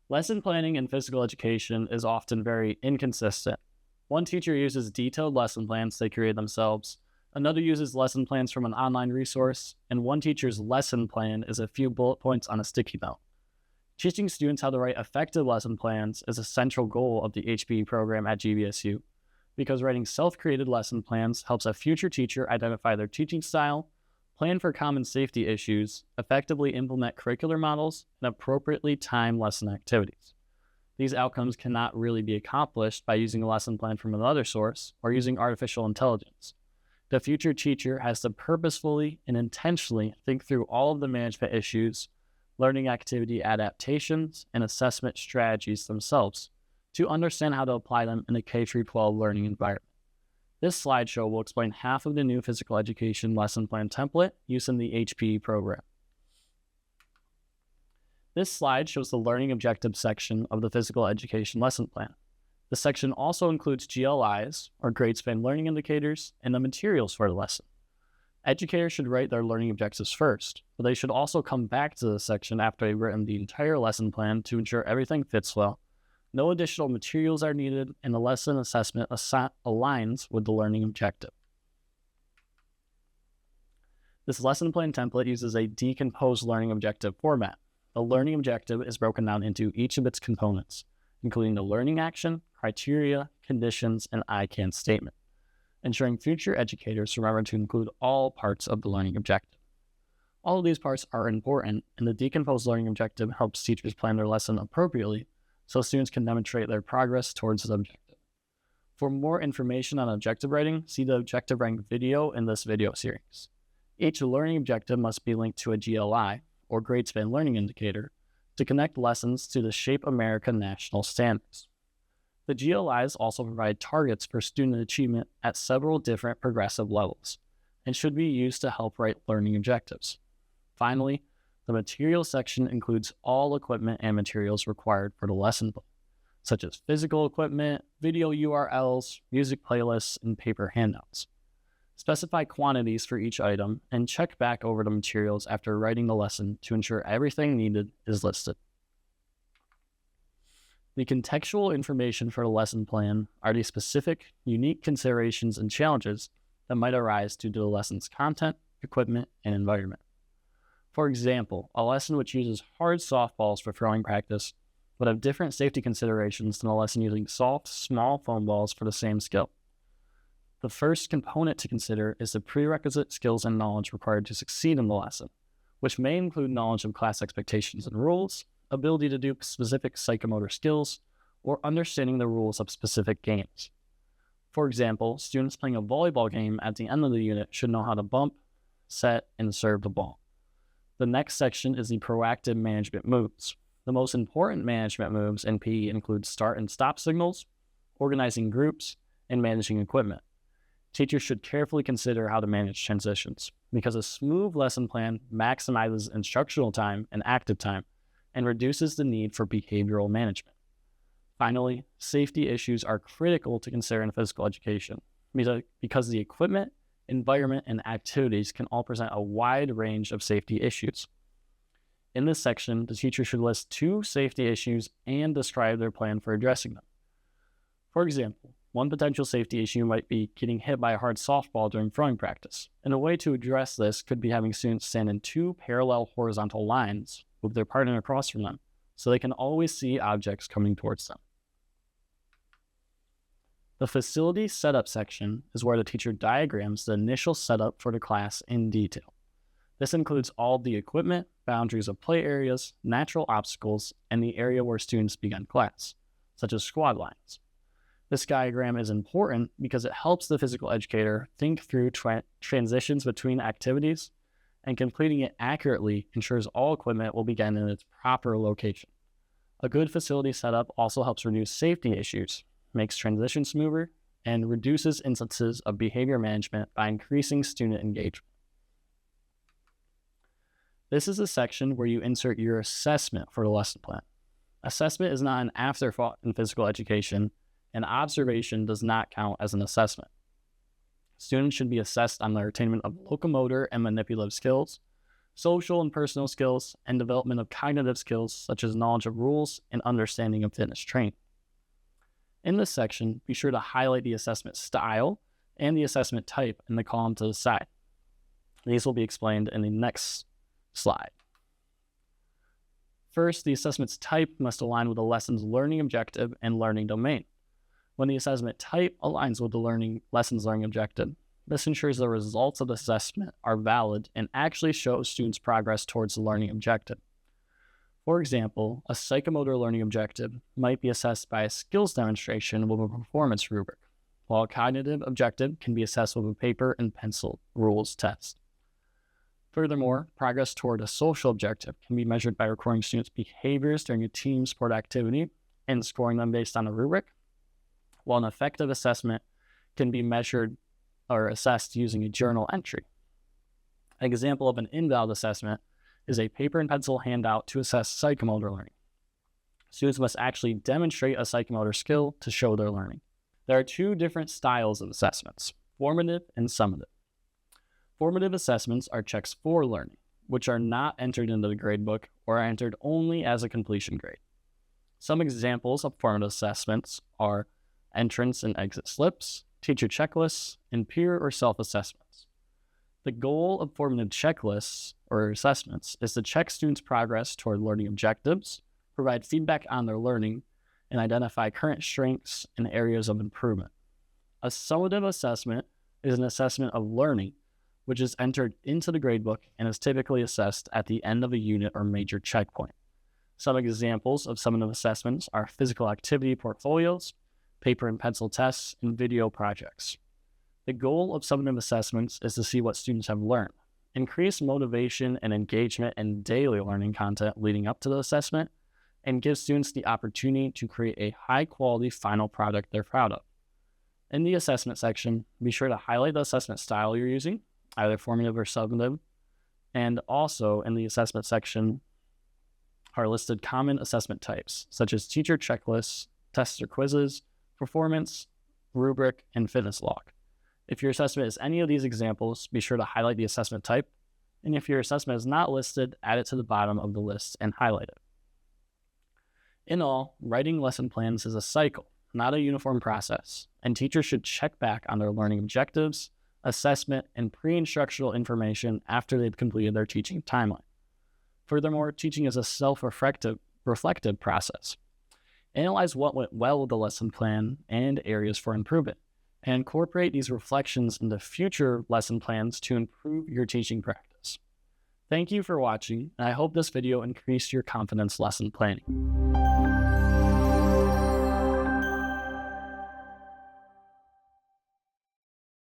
Lesson planning in physical education is often very inconsistent. One teacher uses detailed lesson plans they create themselves, another uses lesson plans from an online resource, and one teacher's lesson plan is a few bullet points on a sticky note. Teaching students how to write effective lesson plans is a central goal of the HPE program at GVSU, because writing self-created lesson plans helps a future teacher identify their teaching style, plan for common safety issues, effectively implement curricular models, and appropriately time lesson activities. These outcomes cannot really be accomplished by using a lesson plan from another source or using artificial intelligence. The future teacher has to purposefully and intentionally think through all of the management issues, learning activity adaptations, and assessment strategies themselves to understand how to apply them in a K-12 learning environment. This slideshow will explain half of the new physical education lesson plan template used in the HPE program. This slide shows the learning objectives section of the physical education lesson plan. The section also includes GLIs, or grade span learning indicators, and the materials for the lesson. Educators should write their learning objectives first, but they should also come back to this section after they've written the entire lesson plan to ensure everything fits well. No additional materials are needed, and the lesson assessment aligns with the learning objective. This lesson plan template uses a decomposed learning objective format. The learning objective is broken down into each of its components, including the learning action, criteria, conditions, and I can statement, ensuring future educators remember to include all parts of the learning objective. All of these parts are important, and the decomposed learning objective helps teachers plan their lesson appropriately so students can demonstrate their progress towards the objective. For more information on objective writing, see the objective writing video in this video series. Each learning objective must be linked to a GLI, or grade span learning indicator, to connect lessons to the Shape America national standards. The GLIs also provide targets for student achievement at several different progressive levels, and should be used to help write learning objectives. Finally, the materials section includes all equipment and materials required for the lesson plan, such as physical equipment, video URLs, music playlists, and paper handouts. Specify quantities for each item and check back over the materials after writing the lesson to ensure everything needed is listed. The contextual information for the lesson plan are the specific, unique considerations and challenges that might arise due to the lesson's content, equipment, and environment. For example, a lesson which uses hard softballs for throwing practice would have different safety considerations than a lesson using soft, small foam balls for the same skill. The first component to consider is the prerequisite skills and knowledge required to succeed in the lesson, which may include knowledge of class expectations and rules, ability to do specific psychomotor skills, or understanding the rules of specific games. For example, students playing a volleyball game at the end of the unit should know how to bump, set, and serve the ball. The next section is the proactive management moves. The most important management moves in PE include start and stop signals, organizing groups, and managing equipment. Teachers should carefully consider how to manage transitions, because a smooth lesson plan maximizes instructional time and active time and reduces the need for behavioral management. Finally, safety issues are critical to consider in physical education because the equipment, environment, and activities can all present a wide range of safety issues. In this section, the teacher should list 2 safety issues and describe their plan for addressing them. For example, one potential safety issue might be getting hit by a hard softball during throwing practice, and a way to address this could be having students stand in 2 parallel horizontal lines with their partner across from them, so they can always see objects coming towards them. The facility setup section is where the teacher diagrams the initial setup for the class in detail. This includes all the equipment, boundaries of play areas, natural obstacles, and the area where students begin class, such as squad lines. This diagram is important because it helps the physical educator think through transitions between activities, and completing it accurately ensures all equipment will begin in its proper location. A good facility setup also helps reduce safety issues, makes transition smoother, and reduces instances of behavior management by increasing student engagement. This is a section where you insert your assessment for the lesson plan. Assessment is not an afterthought in physical education, and observation does not count as an assessment. Students should be assessed on their attainment of locomotor and manipulative skills, social and personal skills, and development of cognitive skills such as knowledge of rules and understanding of fitness training. In this section, be sure to highlight the assessment style and the assessment type in the column to the side. These will be explained in the next slide. First, the assessment's type must align with the lesson's learning objective and learning domain. When the assessment type aligns with the lesson's learning objective, this ensures the results of the assessment are valid and actually show students' progress towards the learning objective. For example, a psychomotor learning objective might be assessed by a skills demonstration with a performance rubric, while a cognitive objective can be assessed with a paper and pencil rules test. Furthermore, progress toward a social objective can be measured by recording students' behaviors during a team sport activity and scoring them based on a rubric, while an effective assessment can be measured or assessed using a journal entry. An example of an invalid assessment is a paper and pencil handout to assess psychomotor learning. Students must actually demonstrate a psychomotor skill to show their learning. There are two different styles of assessments, formative and summative. Formative assessments are checks for learning, which are not entered into the gradebook or are entered only as a completion grade. Some examples of formative assessments are entrance and exit slips, teacher checklists, and peer or self-assessments. The goal of formative checklists or assessments is to check students' progress toward learning objectives, provide feedback on their learning, and identify current strengths and areas of improvement. A summative assessment is an assessment of learning, which is entered into the gradebook and is typically assessed at the end of a unit or major checkpoint. Some examples of summative assessments are physical activity portfolios, paper and pencil tests, and video projects. The goal of summative assessments is to see what students have learned, increase motivation and engagement in daily learning content leading up to the assessment, and give students the opportunity to create a high-quality final product they're proud of. In the assessment section, be sure to highlight the assessment style you're using, either formative or summative, and also in the assessment section are listed common assessment types, such as teacher checklists, tests or quizzes, performance, rubric, and fitness log. If your assessment is any of these examples, be sure to highlight the assessment type, and if your assessment is not listed, add it to the bottom of the list and highlight it. In all, writing lesson plans is a cycle, not a uniform process, and teachers should check back on their learning objectives, assessment, and pre-instructional information after they've completed their teaching timeline. Furthermore, teaching is a self-reflective process. Analyze what went well with the lesson plan and areas for improvement, and incorporate these reflections into future lesson plans to improve your teaching practice. Thank you for watching, and I hope this video increased your confidence lesson planning.